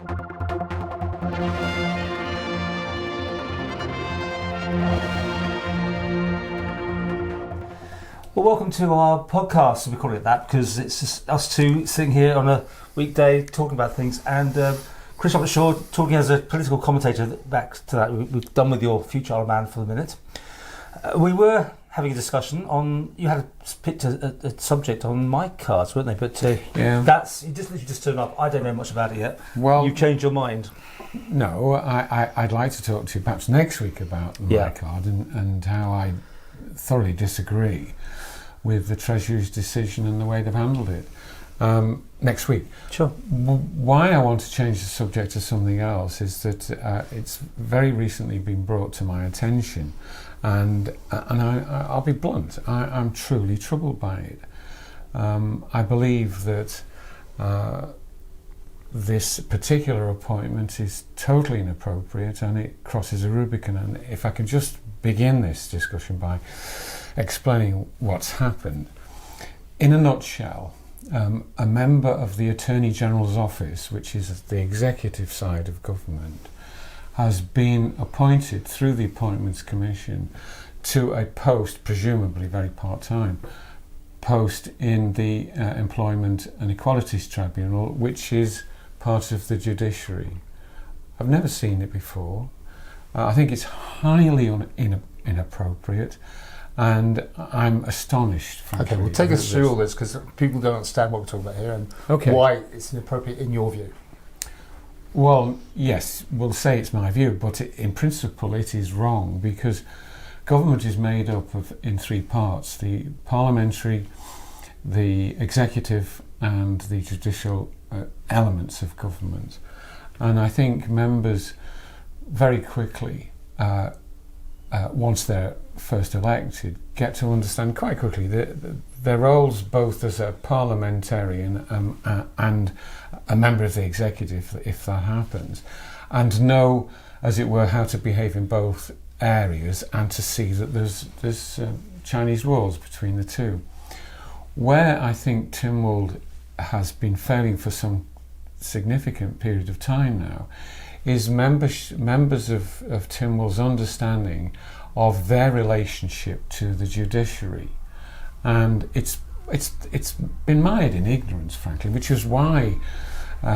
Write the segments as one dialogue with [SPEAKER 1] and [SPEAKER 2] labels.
[SPEAKER 1] Well, welcome to our podcast. We call it that because it's just us two sitting here on a weekday talking about things. And Chris Robertshaw talking as a political commentator. Back to that, we've done with your future Isle of Man for the minute. We were having a discussion on. You had picked a subject on my cards, weren't they? But that's you just turned up. I don't know much about it yet. Well, you've changed your mind.
[SPEAKER 2] No, I'd like to talk to you perhaps next week about my card and how I thoroughly disagree with the Treasury's decision and the way they've handled it. Next week.
[SPEAKER 1] Sure.
[SPEAKER 2] Why I want to change the subject to something else is that it's very recently been brought to my attention, and I'll be blunt. I'm truly troubled by it. I believe that this particular appointment is totally inappropriate and it crosses a Rubicon. And if I can just begin this discussion by explaining what's happened. In a nutshell, a member of the Attorney General's office, which is the executive side of government, has been appointed through the Appointments Commission to a post, presumably very part-time, post in the Employment and Equality Tribunal, which is part of the judiciary. I've never seen it before. I think it's highly inappropriate. And I'm astonished, frankly.
[SPEAKER 3] Okay, well, take us through all this because people don't understand what we're talking about here and why it's inappropriate in your view.
[SPEAKER 2] Well, yes, we'll say it's my view, but in principle it is wrong because government is made up of in three parts: the parliamentary, the executive, and the judicial elements of government. And I think members very quickly, once they're first elected, get to understand quite quickly their roles both as a parliamentarian and a member of the executive, if that happens, and know, as it were, how to behave in both areas and to see that there's Chinese walls between the two. Where I think Tynwald has been failing for some significant period of time now is members of Tynwald's understanding of their relationship to the judiciary, and it's been mired in ignorance, frankly, which is why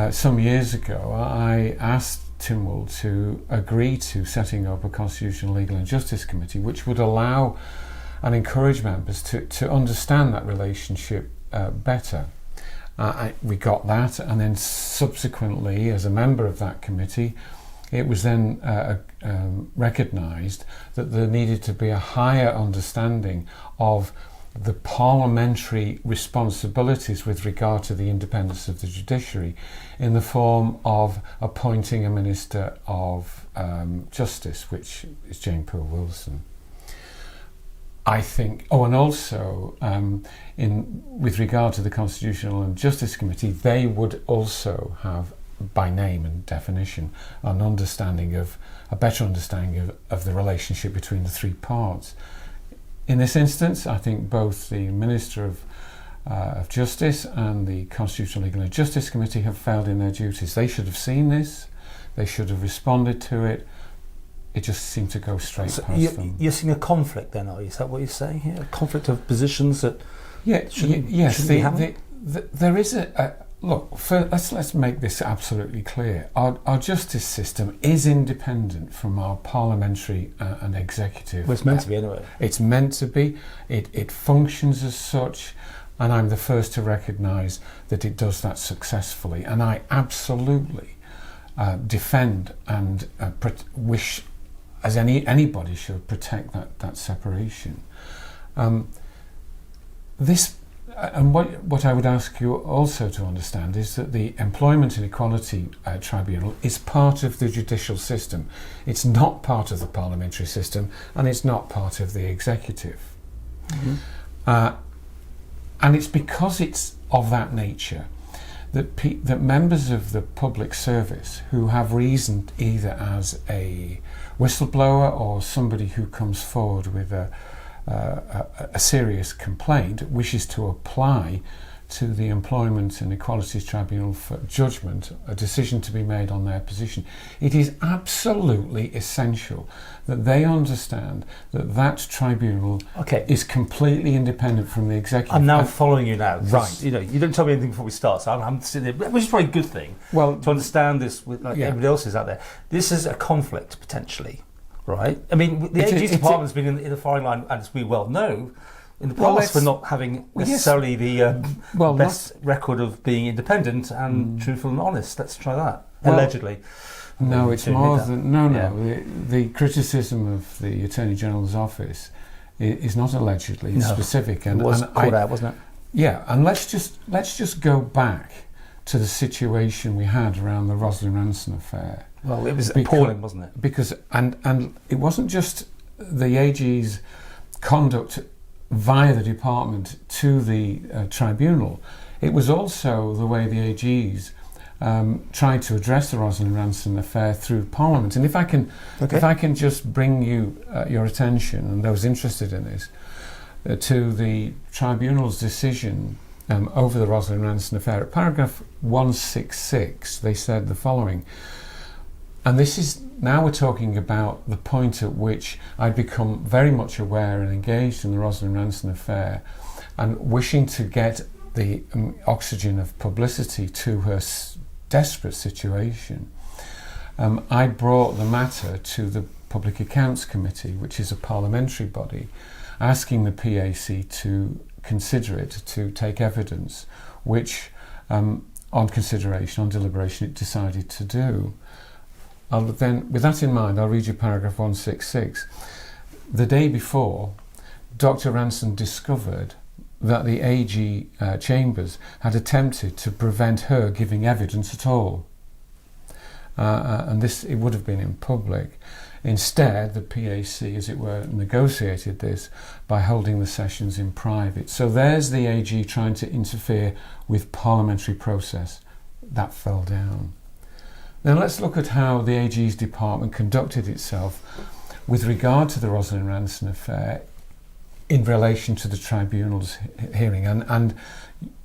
[SPEAKER 2] some years ago I asked Tynwald to agree to setting up a Constitutional, Legal and Justice Committee, which would allow and encourage members to understand that relationship better. We got that, and then subsequently, as a member of that committee, it was then recognised that there needed to be a higher understanding of the parliamentary responsibilities with regard to the independence of the judiciary in the form of appointing a Minister of Justice, which is Jane Poole-Wilson. I think, and also with regard to the Constitutional and Justice Committee, they would also have, by name and definition, a better understanding of the relationship between the three parts. In this instance, I think both the Minister of Justice and the Constitutional, Legal and Justice Committee have failed in their duties. They should have seen this, they should have responded to it. It just seemed to go straight past them.
[SPEAKER 1] You're seeing a conflict then, are you? Is that what you're saying here? A conflict of positions that shouldn't be happening?
[SPEAKER 2] There is look, let's make this absolutely clear. Our justice system is independent from our parliamentary and executive.
[SPEAKER 1] Well, it's meant to be anyway.
[SPEAKER 2] It's meant to be. It functions as such, and I'm the first to recognise that it does that successfully. And I absolutely defend and wish, as anybody should, protect that separation. And what I would ask you also to understand is that the Employment and Equality Tribunal is part of the judicial system. It's not part of the parliamentary system, and it's not part of the executive. Mm-hmm. And it's because it's of that nature that members of the public service who have reasoned either as a whistleblower or somebody who comes forward with a serious complaint wishes to apply to the Employment and Equality Tribunal for judgment, a decision to be made on their position, it is absolutely essential that they understand that that tribunal is completely independent from the executive.
[SPEAKER 1] I'm now following you now.
[SPEAKER 2] Right.
[SPEAKER 1] You know, you don't tell me anything before we start, so I'm sitting there, which is probably a good thing.
[SPEAKER 2] Well,
[SPEAKER 1] to understand this with everybody else is out there. This is a conflict potentially, right? I mean, the AG's department's been in the firing line, as we well know, in the past for not having necessarily the best record of being independent and truthful and honest. Let's try that. Allegedly.
[SPEAKER 2] No, it's more than... No. The criticism of the Attorney General's office is not allegedly, it's specific.
[SPEAKER 1] And it was called out, wasn't it?
[SPEAKER 2] Yeah, and let's just go back to the situation we had around the Rosalind Ranson affair.
[SPEAKER 1] Well, it was appalling, wasn't it?
[SPEAKER 2] Because, and it wasn't just the AG's conduct via the department to the tribunal, it was also the way the AGs tried to address the Rosalind Ranson affair through Parliament. And if I can just bring you your attention and those interested in this to the tribunal's decision over the Rosalind Ranson affair. At paragraph 166, they said the following. And this is, now we're talking about the point at which I'd become very much aware and engaged in the Rosalind Ranson affair and wishing to get the oxygen of publicity to her desperate situation. I brought the matter to the Public Accounts Committee, which is a parliamentary body, asking the PAC to consider it, to take evidence, which on consideration, on deliberation, it decided to do. Then, with that in mind, I'll read you paragraph 166. The day before, Dr. Ranson discovered that the AG chambers had attempted to prevent her giving evidence at all. And this, it would have been in public. Instead, the PAC, as it were, negotiated this by holding the sessions in private. So there's the AG trying to interfere with parliamentary process. That fell down. Now let's look at how the AG's department conducted itself with regard to the Rosalind Ranson affair in relation to the tribunal's hearing. And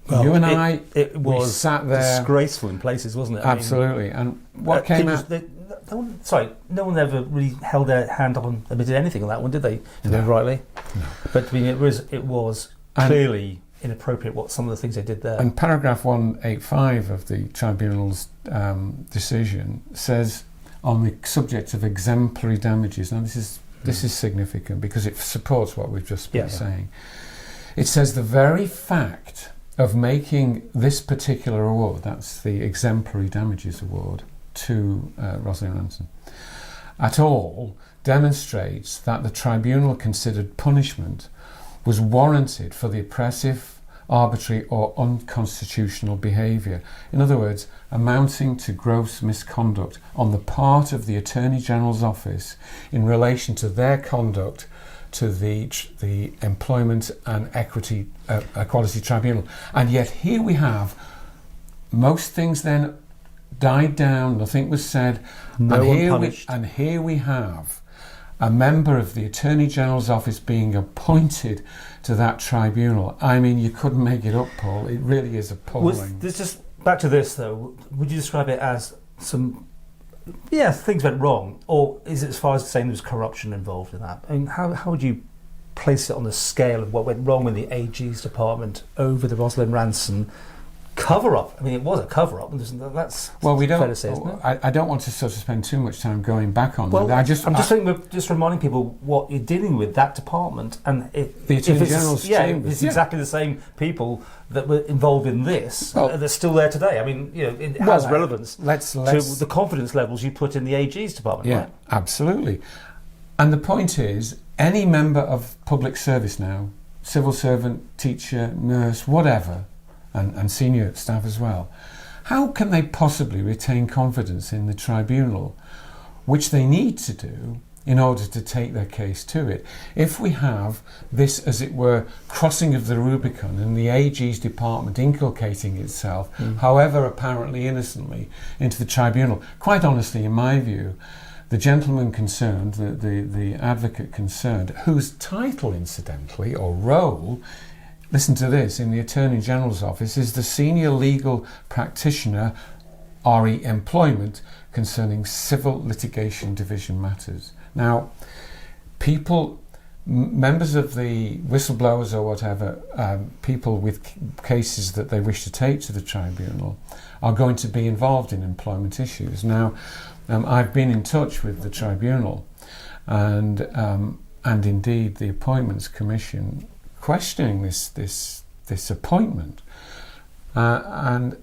[SPEAKER 2] well, you and I was sat there...
[SPEAKER 1] disgraceful in places, wasn't it?
[SPEAKER 2] Absolutely. And what came out...
[SPEAKER 1] no one ever really held their hand up and admitted anything on that one, did they? No. Rightly? No. But I mean, it was clearly inappropriate what some of the things they did there.
[SPEAKER 2] And paragraph 185 of the tribunal's decision says on the subject of exemplary damages, now this is significant because it supports what we've just been saying. It says the very fact of making this particular award, that's the exemplary damages award to Rosalind Ranson, at all demonstrates that the tribunal considered punishment was warranted for the oppressive, arbitrary or unconstitutional behaviour. In other words, amounting to gross misconduct on the part of the Attorney General's office in relation to their conduct to the Employment and Equality Tribunal. And yet here we have most things then died down, nothing was said,
[SPEAKER 1] no one punished.
[SPEAKER 2] And here we have a member of the Attorney General's office being appointed to that tribunal. I mean, you couldn't make it up, Paul. It really is appalling.
[SPEAKER 1] Just back to this, though. Would you describe it as some... Yeah, things went wrong, or is it as far as saying there was corruption involved in that? I mean, how would you place it on the scale of what went wrong with the AG's department over the Rosalind Ranson cover-up? I mean, it was a cover-up. That's fair to say, isn't it?
[SPEAKER 2] I don't want to sort of spend too much time going back on that.
[SPEAKER 1] I'm just reminding people what you're dealing with, that department, and
[SPEAKER 2] the Attorney General's chambers.
[SPEAKER 1] It's exactly the same people that were involved in this. They're still there today. I mean, it has relevance to the confidence levels you put in the AG's department.
[SPEAKER 2] Yeah,
[SPEAKER 1] right?
[SPEAKER 2] Absolutely. And the point is, any member of public service now, civil servant, teacher, nurse, whatever, and senior staff as well, how can they possibly retain confidence in the tribunal, which they need to do in order to take their case to it, if we have this, as it were, crossing of the Rubicon and the AG's department inculcating itself, however apparently innocently, into the tribunal? Quite honestly, in my view, the gentleman concerned, the advocate concerned, whose title, incidentally, or role, listen to this, in the Attorney General's office is the senior legal practitioner, RE Employment, concerning civil litigation division matters. Now, members of the whistleblowers or whatever, people with cases that they wish to take to the tribunal are going to be involved in employment issues. Now, I've been in touch with the tribunal and indeed the Appointments Commission questioning this appointment. I'm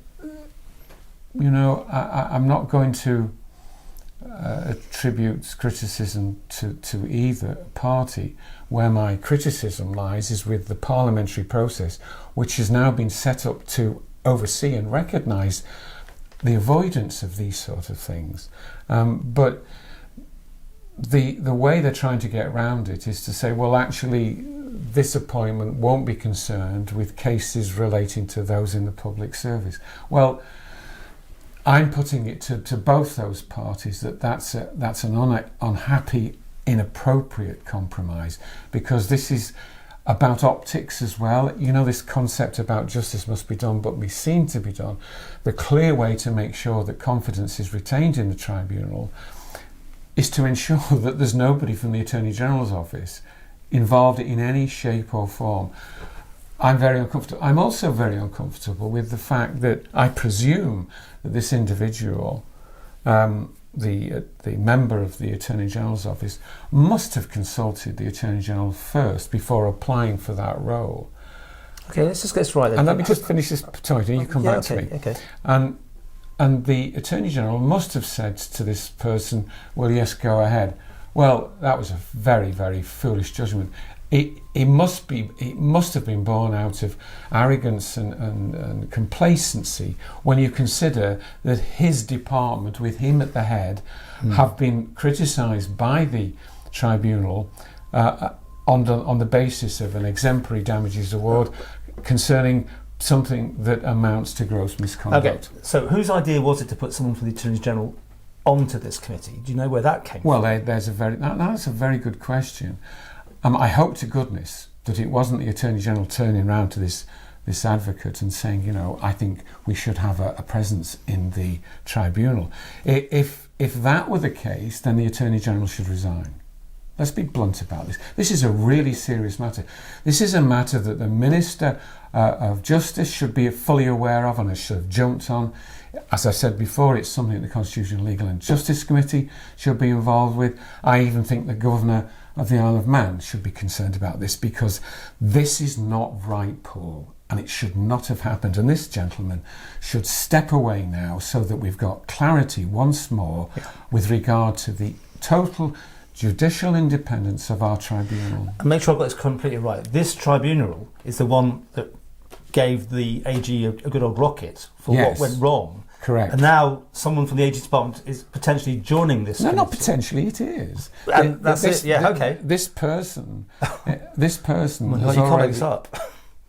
[SPEAKER 2] not going to attribute criticism to either party. Where my criticism lies is with the parliamentary process, which has now been set up to oversee and recognise the avoidance of these sort of things. But the way they're trying to get around it is to say, well, actually, this appointment won't be concerned with cases relating to those in the public service. Well, I'm putting it to both those parties that's an unhappy, inappropriate compromise, because this is about optics as well. You know, this concept about justice must be done but be seen to be done. The clear way to make sure that confidence is retained in the tribunal is to ensure that there's nobody from the Attorney General's office involved in any shape or form. I'm very uncomfortable. I'm also very uncomfortable with the fact that I presume that this individual, the member of the Attorney General's office, must have consulted the Attorney General first before applying for that role.
[SPEAKER 1] Okay, let's just get this right then.
[SPEAKER 2] And let me just finish this point and you come back to me.
[SPEAKER 1] Okay.
[SPEAKER 2] And the Attorney General must have said to this person, well, yes, go ahead. Well, that was a very, very foolish judgment. It must have been born out of arrogance and complacency when you consider that his department, with him at the head, have been criticised by the tribunal on the basis of an exemplary damages award concerning something that amounts to gross misconduct.
[SPEAKER 1] Okay, so whose idea was it to put someone from the Attorney General onto this committee? Do you know where that came from?
[SPEAKER 2] Well, that's a very good question. I hope to goodness that it wasn't the Attorney General turning around to this advocate and saying, you know, I think we should have a presence in the tribunal. If that were the case, then the Attorney General should resign. Let's be blunt about this. This is a really serious matter. This is a matter that the Minister of Justice should be fully aware of and should have jumped on. As I said before, it's something the Constitutional, Legal and Justice Committee should be involved with. I even think the Governor of the Isle of Man should be concerned about this, because this is not right, Paul, and it should not have happened. And this gentleman should step away now so that we've got clarity once more with regard to the total judicial independence of our tribunal.
[SPEAKER 1] And make sure I've got this completely right. This tribunal is the one that gave the AG a good old rocket for what went wrong.
[SPEAKER 2] Correct.
[SPEAKER 1] And now someone from the AG department is potentially joining this.
[SPEAKER 2] No, not potentially, it is.
[SPEAKER 1] And that's it, yeah, okay.
[SPEAKER 2] This person
[SPEAKER 1] well,
[SPEAKER 2] has
[SPEAKER 1] you can't make this up.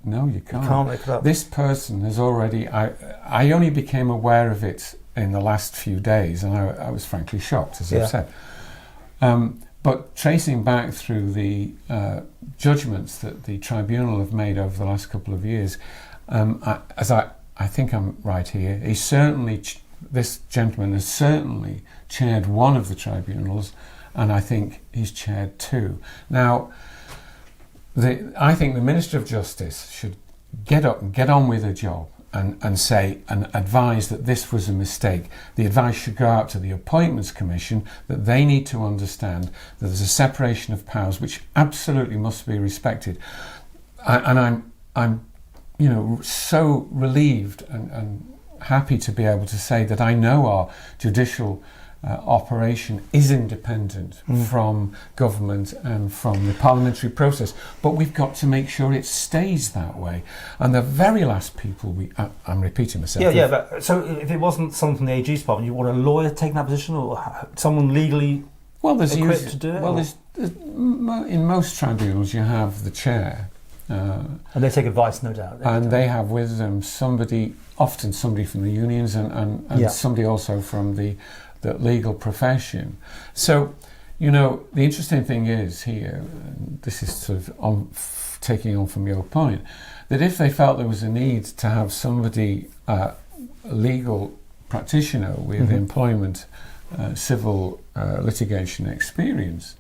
[SPEAKER 2] No, you can't.
[SPEAKER 1] You can't make it up.
[SPEAKER 2] This person has already... I only became aware of it in the last few days, and I was frankly shocked, as I've said. But tracing back through the judgments that the tribunal have made over the last couple of years, I think I'm right here, this gentleman has certainly chaired one of the tribunals, and I think he's chaired two. Now, I think the Minister of Justice should get up and get on with her job and say and advise that this was a mistake. The advice should go out to the Appointments Commission that they need to understand that there's a separation of powers which absolutely must be respected. And I'm so relieved and happy to be able to say that I know our judicial operation is independent from government and from the parliamentary process, but we've got to make sure it stays that way. And the very last people I'm repeating myself.
[SPEAKER 1] But so if it wasn't someone from the AG's department, you want a lawyer taking that position, or someone legally equipped to do it?
[SPEAKER 2] Well, in most tribunals you have the chair.
[SPEAKER 1] And they take advice, no doubt.
[SPEAKER 2] And they have with them often somebody from the unions and somebody also from the legal profession. So, You know, the interesting thing is here, and this is sort of taking on from your point, that if they felt there was a need to have somebody, a legal practitioner with employment, civil litigation experience,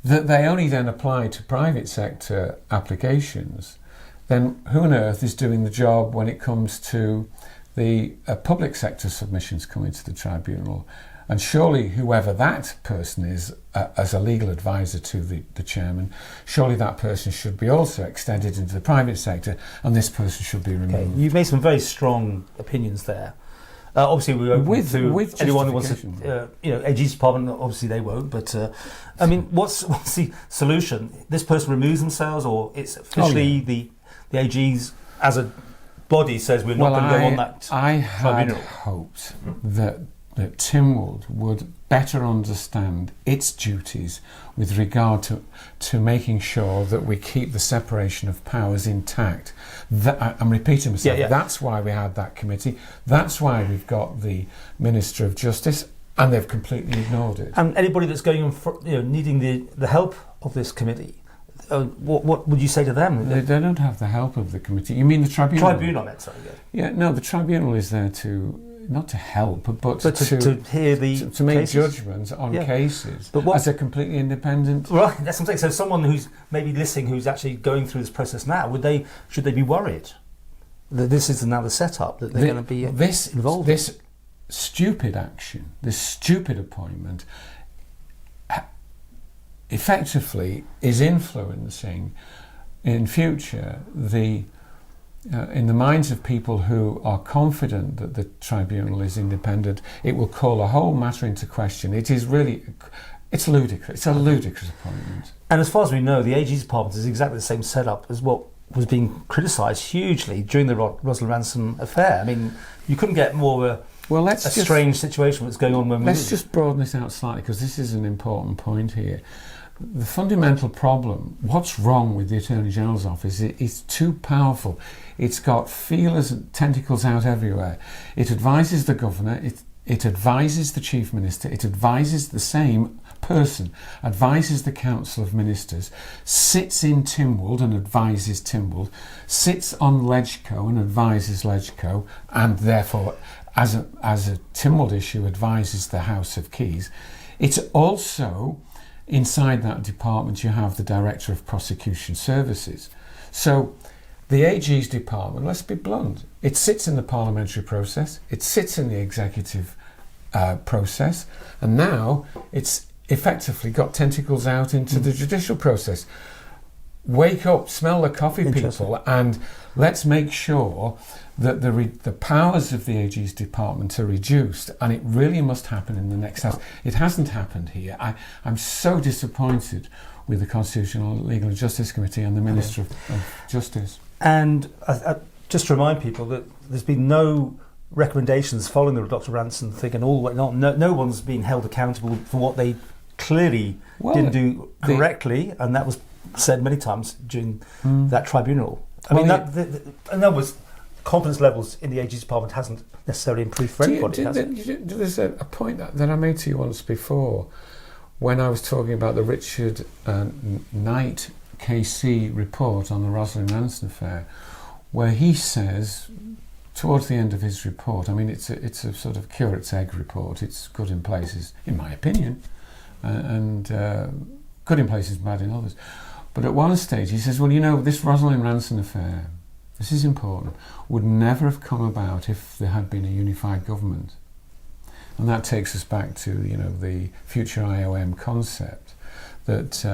[SPEAKER 2] that they only then apply to private sector applications, then who on earth is doing the job when it comes to the public sector submissions coming to the tribunal? And surely whoever that person is, as a legal advisor to the chairman, surely that person should be also extended into the private sector, and this person should be removed.
[SPEAKER 1] Okay. You've made some very strong opinions there. Obviously, we're open to anyone who wants to, AG's department, obviously they won't, but I mean, what's the solution? This person removes themselves, or it's officially the AG's, as a body, says we're not going to go on that tribunal?
[SPEAKER 2] I had hoped that Tynwald would better understand its duties with regard to making sure that we keep the separation of powers intact. I'm repeating myself.
[SPEAKER 1] Yeah.
[SPEAKER 2] That's why we had that committee. That's why we've got the Minister of Justice, and they've completely ignored it.
[SPEAKER 1] And anybody that's going on, needing the help of this committee, what would you say to them?
[SPEAKER 2] They don't have the help of the committee. You mean the tribunal?
[SPEAKER 1] Tribunal, that's sorry.
[SPEAKER 2] Yeah, no, the tribunal is there not to help, but
[SPEAKER 1] to hear
[SPEAKER 2] to make judgments on cases, but as a completely independent.
[SPEAKER 1] Right, that's what I'm saying. So someone who's maybe listening, who's actually going through this process now, should they be worried that this is another setup that they're going to be involved?
[SPEAKER 2] This stupid action, this stupid appointment, effectively is influencing in future in the minds of people who are confident that the tribunal is independent. It will call a whole matter into question. It's ludicrous. It's a ludicrous appointment.
[SPEAKER 1] And as far as we know, the AG's department is exactly the same setup as what was being criticised hugely during the Rosalind Ransom affair. I mean, you couldn't get more of a strange situation that's going on when
[SPEAKER 2] Let's just broaden this out slightly, because this is an important point here. The fundamental problem, what's wrong with the Attorney General's office, it's too powerful. It's got feelers and tentacles out everywhere. It advises the governor, it advises the chief minister, it advises the same person, advises the council of ministers, sits in Tynwald and advises Tynwald, sits on Legco and advises Legco, and therefore, as a Tynwald issue, advises the House of Keys. It's also, inside that department, you have the Director of Prosecution Services. So the AG's department, let's be blunt, it sits in the parliamentary process, it sits in the executive process, and now it's effectively got tentacles out into the judicial process. Wake up, smell the coffee, people, and let's make sure that the powers of the AG's department are reduced, and it really must happen in the next House. It hasn't happened here. I'm so disappointed with the Constitutional, Legal and Justice Committee and the Minister of Justice.
[SPEAKER 1] And just to remind people that there's been no recommendations following the Dr. Ransom thing, and no one's been held accountable for what they clearly didn't do correctly, and that was said many times during that tribunal. In other words, confidence levels in the AG's department hasn't necessarily improved for anybody.
[SPEAKER 2] There's a point that I made to you once before when I was talking about the Richard Knight KC report on the Rosalind Ransom affair, where he says, towards the end of his report, I mean, it's a sort of curate's egg report. It's good in places, in my opinion, and good in places, bad in others. But at one stage he says, well, this Rosalind Ransom affair, this is important, would never have come about if there had been a unified government. And that takes us back to, the future IOM concept that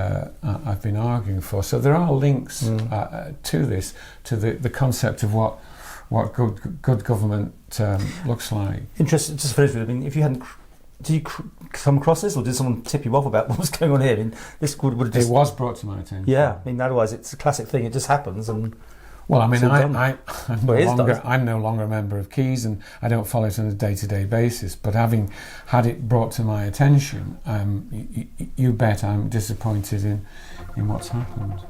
[SPEAKER 2] I've been arguing for. So there are links to this, to the concept of what good government looks like.
[SPEAKER 1] Interesting, just to finish with, I mean, if you hadn't... Did you come across this, or did someone tip you off about what was going on here? I mean, this would have just...
[SPEAKER 2] It was brought to my attention.
[SPEAKER 1] Yeah, I mean, otherwise it's a classic thing. It just happens, and...
[SPEAKER 2] Well, I mean, I'm no longer a member of Keys, and I don't follow it on a day-to-day basis. But having had it brought to my attention, you bet I'm disappointed in what's happened.